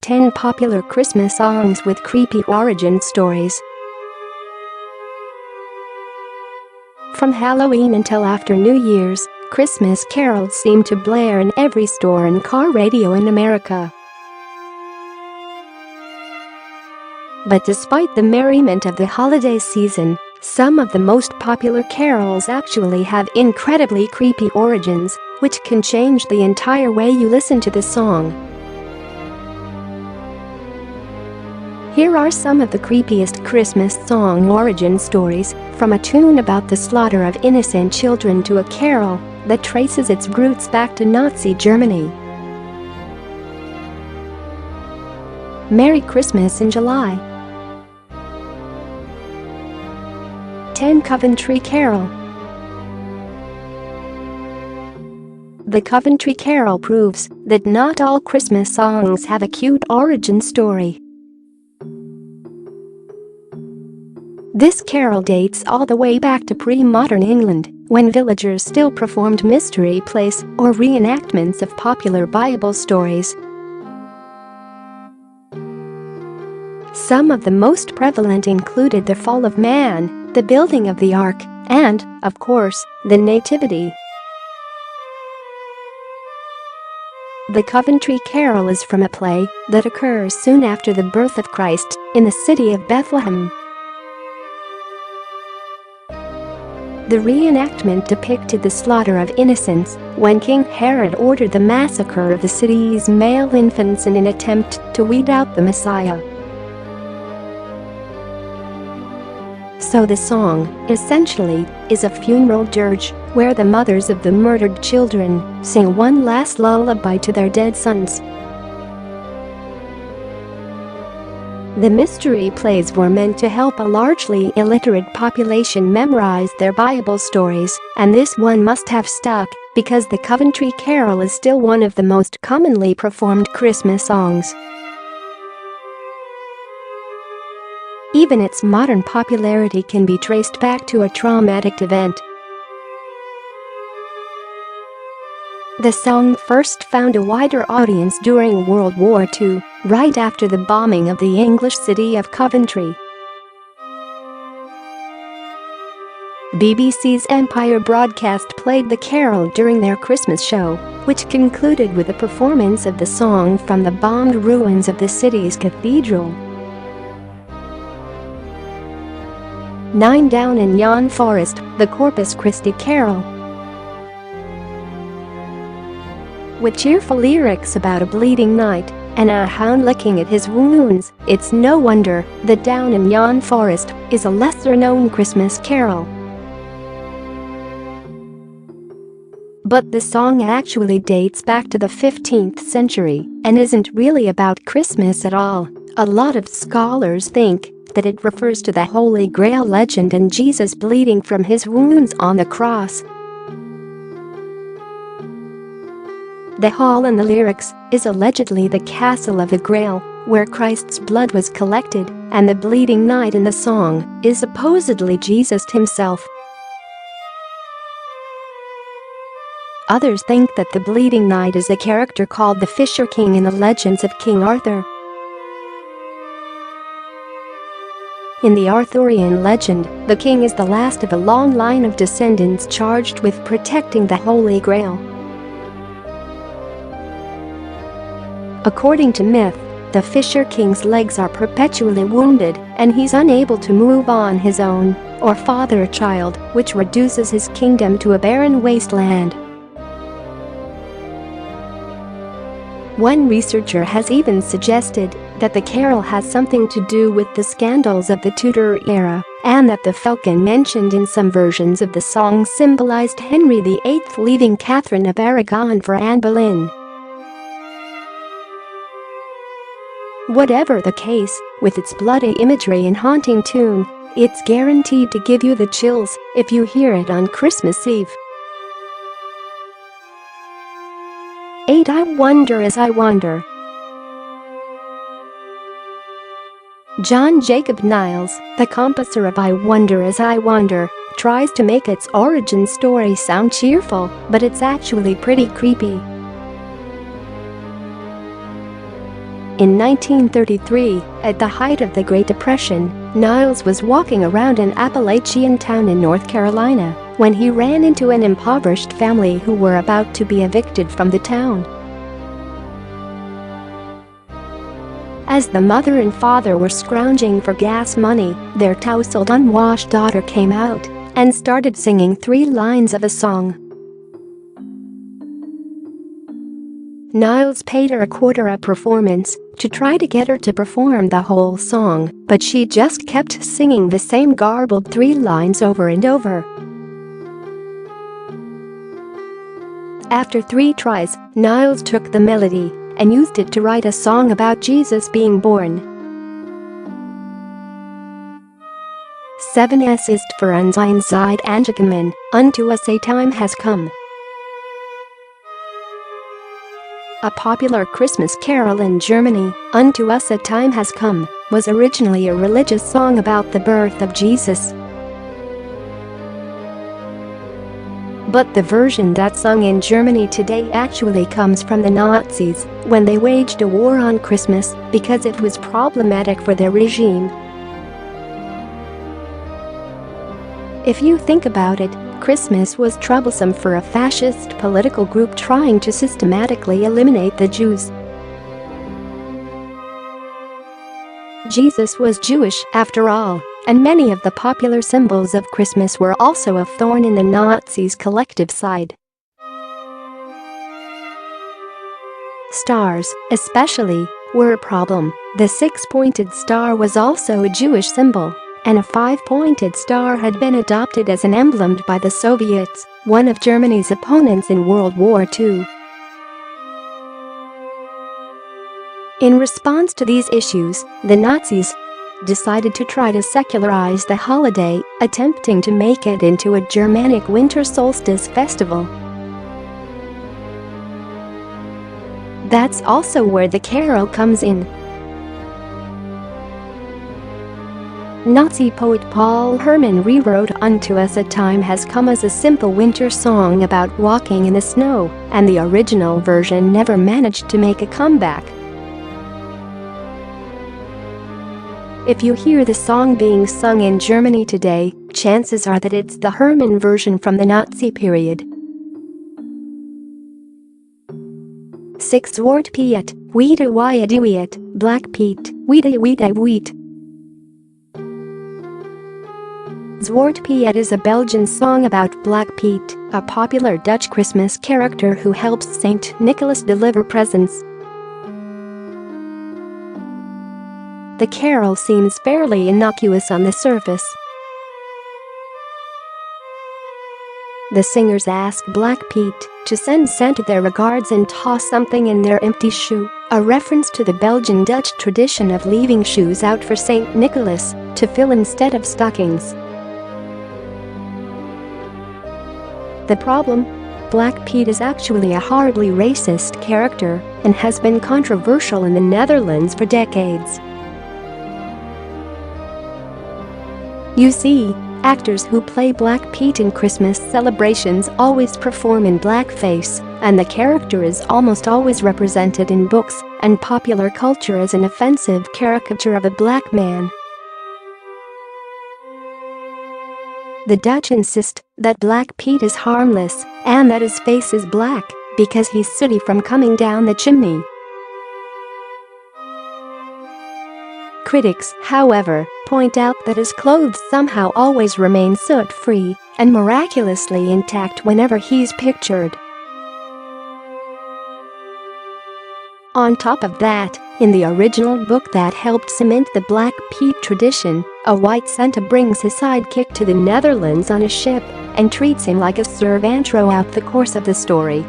10 popular Christmas songs with creepy origin stories. From Halloween until after New Year's, Christmas carols seem to blare in every store and car radio in America. But despite the merriment of the holiday season, some of the most popular carols actually have incredibly creepy origins, which can change the entire way you listen to the song. Here are some of the creepiest Christmas song origin stories, from a tune about the slaughter of innocent children to a carol that traces its roots back to Nazi Germany. Merry Christmas in July. 10 Coventry Carol. The Coventry Carol proves that not all Christmas songs have a cute origin story. This carol dates all the way back to pre-modern England, when villagers still performed mystery plays or reenactments of popular Bible stories. Some of the most prevalent included the fall of man, the building of the ark, and, of course, the nativity. The Coventry Carol is from a play that occurs soon after the birth of Christ in the city of Bethlehem. The reenactment depicted the slaughter of innocents when King Herod ordered the massacre of the city's male infants in an attempt to weed out the Messiah. So the song, essentially, is a funeral dirge where the mothers of the murdered children sing one last lullaby to their dead sons. The mystery plays were meant to help a largely illiterate population memorize their Bible stories, and this one must have stuck because the Coventry Carol is still one of the most commonly performed Christmas songs. Even its modern popularity can be traced back to a traumatic event. The song first found a wider audience during World War II, right after the bombing of the English city of Coventry. BBC's Empire broadcast played the carol during their Christmas show, which concluded with a performance of the song from the bombed ruins of the city's cathedral. 9 Down in Yon Forest, the Corpus Christi Carol. With cheerful lyrics about a bleeding knight and a hound licking at his wounds, it's no wonder that Down in Yon Forest is a lesser-known Christmas carol. But the song actually dates back to the 15th century and isn't really about Christmas at all. A lot of scholars think that it refers to the Holy Grail legend and Jesus bleeding from his wounds on the cross. The hall in the lyrics is allegedly the castle of the Grail, where Christ's blood was collected, and the bleeding knight in the song is supposedly Jesus himself. Others think that the bleeding knight is a character called the Fisher King in the legends of King Arthur. In the Arthurian legend, the king is the last of a long line of descendants charged with protecting the Holy Grail. According to myth, the Fisher King's legs are perpetually wounded and he's unable to move on his own or father a child, which reduces his kingdom to a barren wasteland. One researcher has even suggested that the carol has something to do with the scandals of the Tudor era, and that the falcon mentioned in some versions of the song symbolized Henry VIII leaving Catherine of Aragon for Anne Boleyn. Whatever the case, with its bloody imagery and haunting tune, it's guaranteed to give you the chills if you hear it on Christmas Eve. 8 I Wonder As I Wander. John Jacob Niles, the composer of I Wonder As I Wander, tries to make its origin story sound cheerful, but it's actually pretty creepy. In 1933, at the height of the Great Depression, Niles was walking around an Appalachian town in North Carolina when he ran into an impoverished family who were about to be evicted from the town. As the mother and father were scrounging for gas money, their tousled, unwashed daughter came out and started singing 3 lines of a song. Niles paid her $25 a performance to try to get her to perform the whole song, but she just kept singing the same garbled 3 lines over and over. After 3 tries, Niles took the melody and used it to write a song about Jesus being born. 7s ist für uns ein Zeit angekommen, unto us a time has come. A popular Christmas carol in Germany, Unto Us a Time Has Come, was originally a religious song about the birth of Jesus. But the version that's sung in Germany today actually comes from the Nazis when they waged a war on Christmas because it was problematic for their regime. If you think about it, Christmas was troublesome for a fascist political group trying to systematically eliminate the Jews. Jesus was Jewish, after all, and many of the popular symbols of Christmas were also a thorn in the Nazis' collective side. Stars, especially, were a problem. The 6-pointed star was also a Jewish symbol, and a 5-pointed star had been adopted as an emblem by the Soviets, one of Germany's opponents in World War II. In response to these issues, the Nazis decided to try to secularize the holiday, attempting to make it into a Germanic winter solstice festival. That's also where the carol comes in. Nazi poet Paul Hermann rewrote Unto Us a Time Has Come as a simple winter song about walking in the snow, and the original version never managed to make a comeback. If you hear the song being sung in Germany today, chances are that it's the Hermann version from the Nazi period. 6 Zwart Piet, Wiede Wye Duet, Black Pete, Wiede Wiede Weet. Zwart Piet is a Belgian song about Black Pete, a popular Dutch Christmas character who helps Saint Nicholas deliver presents. The carol seems fairly innocuous on the surface. The singers ask Black Pete to send Santa their regards and toss something in their empty shoe, a reference to the Belgian-Dutch tradition of leaving shoes out for Saint Nicholas to fill instead of stockings. The problem? Black Pete is actually a horribly racist character and has been controversial in the Netherlands for decades. You see, actors who play Black Pete in Christmas celebrations always perform in blackface, and the character is almost always represented in books and popular culture as an offensive caricature of a black man. The Dutch insist that Black Pete is harmless and that his face is black because he's sooty from coming down the chimney. Critics, however, point out that his clothes somehow always remain soot-free and miraculously intact whenever he's pictured. On top of that, in the original book that helped cement the Black Pete tradition, a white Santa brings his sidekick to the Netherlands on a ship and treats him like a servant throughout the course of the story.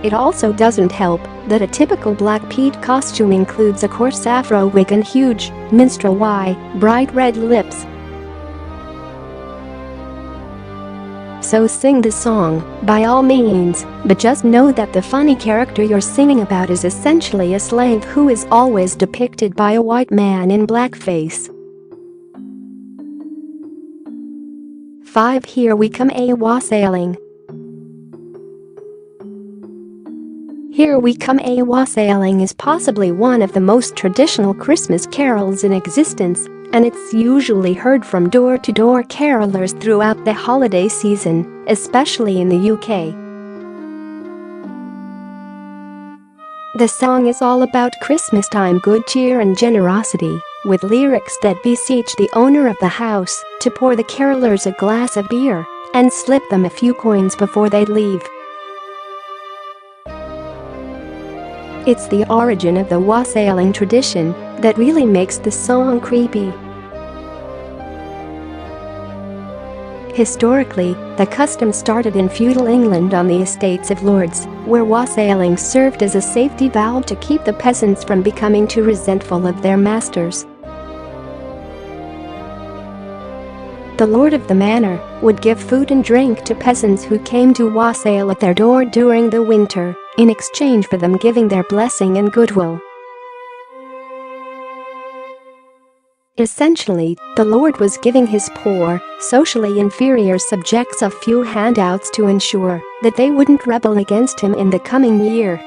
It also doesn't help that a typical Black Pete costume includes a coarse afro wig and huge, minstrel bright red lips. So sing the song, by all means, but just know that the funny character you're singing about is essentially a slave who is always depicted by a white man in blackface. 5 Here we come A-Wassailing. Here We Come A-Wassailing is possibly one of the most traditional Christmas carols in existence, and it's usually heard from door-to-door carolers throughout the holiday season, especially in the UK. The song is all about Christmas-time good cheer and generosity, with lyrics that beseech the owner of the house to pour the carolers a glass of beer and slip them a few coins before they leave. It's the origin of the wassailing tradition that really makes the song creepy. Historically, the custom started in feudal England on the estates of lords, where wassailing served as a safety valve to keep the peasants from becoming too resentful of their masters. The lord of the manor would give food and drink to peasants who came to wassail at their door during the winter, in exchange for them giving their blessing and goodwill. Essentially, the lord was giving his poor, socially inferior subjects a few handouts to ensure that they wouldn't rebel against him in the coming year.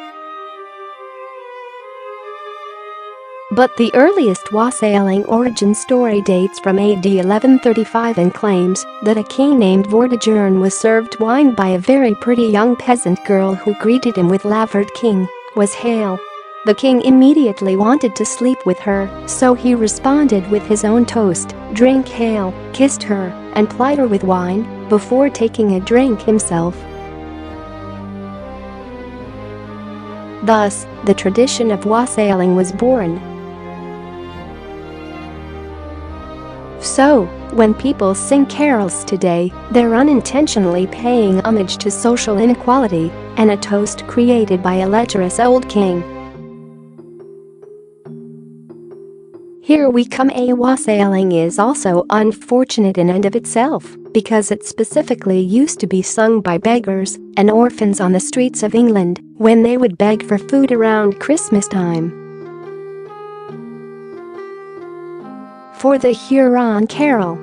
But the earliest wassailing origin story dates from AD 1135 and claims that a king named Vortigern was served wine by a very pretty young peasant girl who greeted him with "Lavard King, was hail." The king immediately wanted to sleep with her, so he responded with his own toast, "Drink hail," kissed her, and plied her with wine before taking a drink himself. Thus, the tradition of wassailing was born. So, when people sing carols today, they're unintentionally paying homage to social inequality and a toast created by a lecherous old king. Here We Come A-Wassailing is also unfortunate in and of itself, because it specifically used to be sung by beggars and orphans on the streets of England when they would beg for food around Christmas time. For the Huron Carol.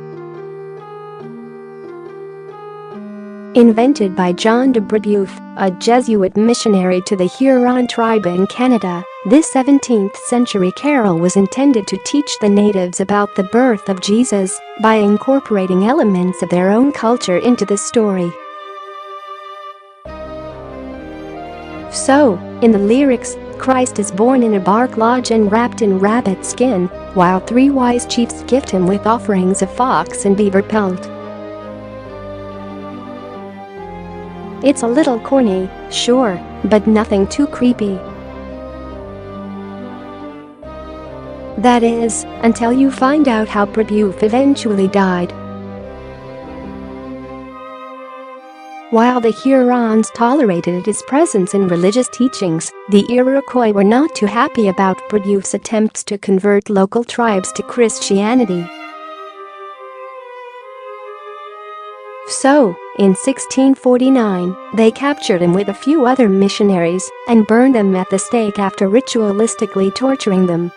Invented by John de Brebeuf, a Jesuit missionary to the Huron tribe in Canada, this 17th century carol was intended to teach the natives about the birth of Jesus by incorporating elements of their own culture into the story. So, in the lyrics, Christ is born in a bark lodge and wrapped in rabbit skin, while 3 wise chiefs gift him with offerings of fox and beaver pelt. It's a little corny, sure, but nothing too creepy. That is, until you find out how Brebeuf eventually died. While the Hurons tolerated his presence in religious teachings, the Iroquois were not too happy about Brebeuf's attempts to convert local tribes to Christianity. So, in 1649, they captured him with a few other missionaries and burned them at the stake after ritualistically torturing them.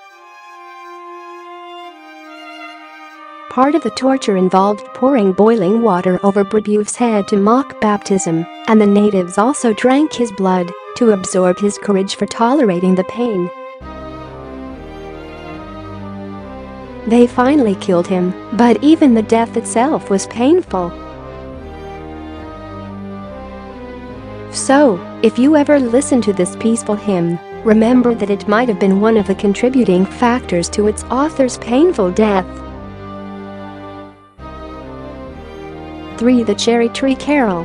Part of the torture involved pouring boiling water over Brebeuf's head to mock baptism, and the natives also drank his blood to absorb his courage for tolerating the pain. They finally killed him, but even the death itself was painful. So, if you ever listen to this peaceful hymn, remember that it might have been one of the contributing factors to its author's painful death. 3. The Cherry Tree Carol.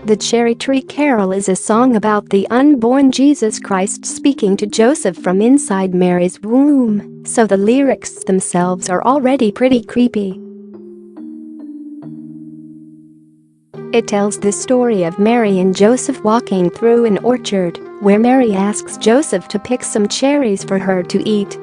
The Cherry Tree Carol is a song about the unborn Jesus Christ speaking to Joseph from inside Mary's womb, so the lyrics themselves are already pretty creepy. It tells the story of Mary and Joseph walking through an orchard, where Mary asks Joseph to pick some cherries for her to eat.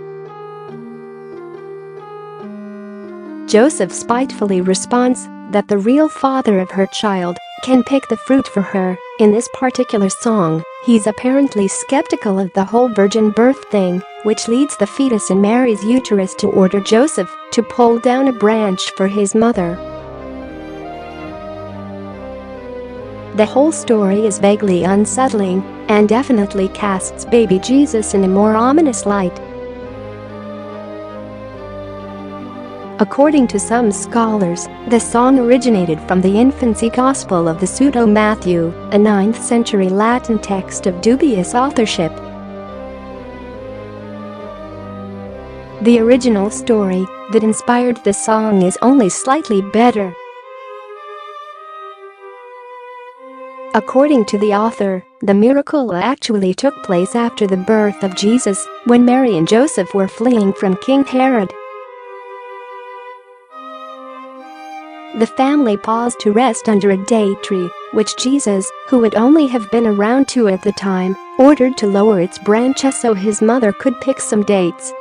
Joseph spitefully responds that the real father of her child can pick the fruit for her. In this particular song, he's apparently skeptical of the whole virgin birth thing, which leads the fetus in Mary's uterus to order Joseph to pull down a branch for his mother. The whole story is vaguely unsettling and definitely casts baby Jesus in a more ominous light. According to some scholars, the song originated from the infancy gospel of the Pseudo-Matthew, a 9th century Latin text of dubious authorship. The original story that inspired the song is only slightly better. According to the author, the miracle actually took place after the birth of Jesus, when Mary and Joseph were fleeing from King Herod. The family paused to rest under a date tree, which Jesus, who would only have been around 2 at the time, ordered to lower its branches so his mother could pick some dates.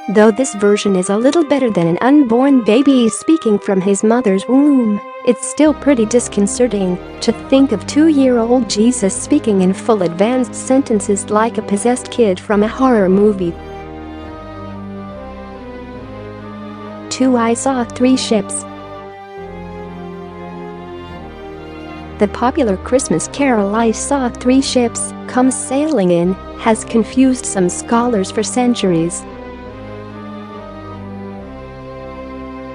Though this version is a little better than an unborn baby speaking from his mother's womb, it's still pretty disconcerting to think of 2-year-old Jesus speaking in full advanced sentences like a possessed kid from a horror movie. 2 I saw 3 ships. The popular Christmas carol "I Saw 3 Ships Come Sailing In" has confused some scholars for centuries.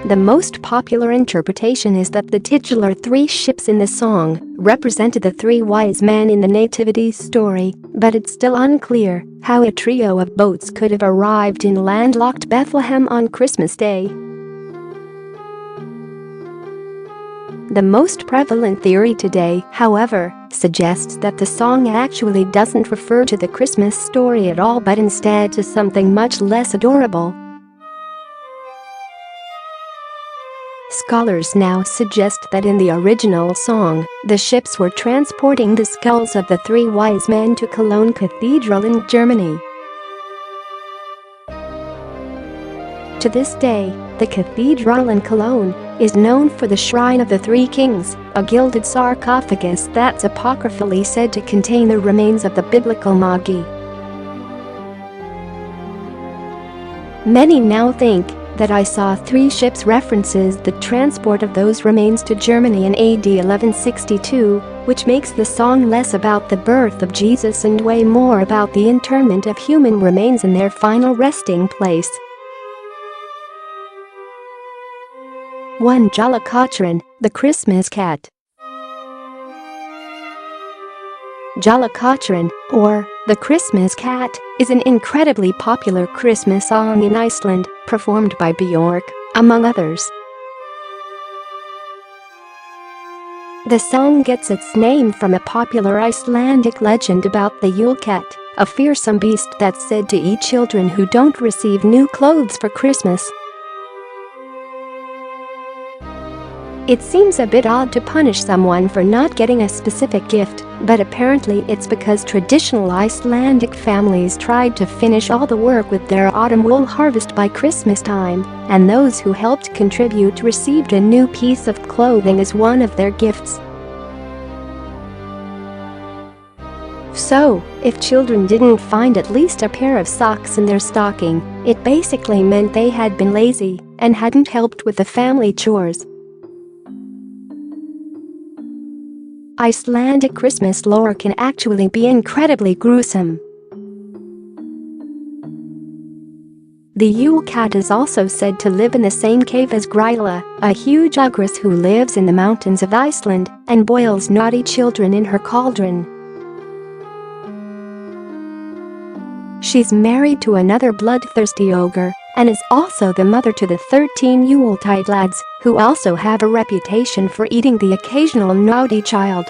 The most popular interpretation is that the titular 3 ships in the song represented the 3 wise men in the nativity story, but it's still unclear how a trio of boats could have arrived in landlocked Bethlehem on Christmas Day. The most prevalent theory today, however, suggests that the song actually doesn't refer to the Christmas story at all but instead to something much less adorable. Scholars now suggest that in the original song, the ships were transporting the skulls of the 3 wise men to Cologne Cathedral in Germany. To this day, the cathedral in Cologne is known for the Shrine of the 3 Kings, a gilded sarcophagus that's apocryphally said to contain the remains of the biblical Magi. Many now think that "I Saw 3 Ships" references the transport of those remains to Germany in AD 1162, which makes the song less about the birth of Jesus and way more about the interment of human remains in their final resting place. 1 Jollacotran, the Christmas cat. Jollacotran, or the Christmas Cat, is an incredibly popular Christmas song in Iceland, performed by Björk, among others. The song gets its name from a popular Icelandic legend about the Yule Cat, a fearsome beast that's said to eat children who don't receive new clothes for Christmas. It seems a bit odd to punish someone for not getting a specific gift, but apparently it's because traditional Icelandic families tried to finish all the work with their autumn wool harvest by Christmas time, and those who helped contribute received a new piece of clothing as one of their gifts. So, if children didn't find at least a pair of socks in their stocking, it basically meant they had been lazy and hadn't helped with the family chores. Icelandic Christmas lore can actually be incredibly gruesome. The Yule Cat is also said to live in the same cave as Grýla, a huge ogress who lives in the mountains of Iceland and boils naughty children in her cauldron. She's married to another bloodthirsty ogre and is also the mother to the 13 Yuletide lads, who also have a reputation for eating the occasional naughty child.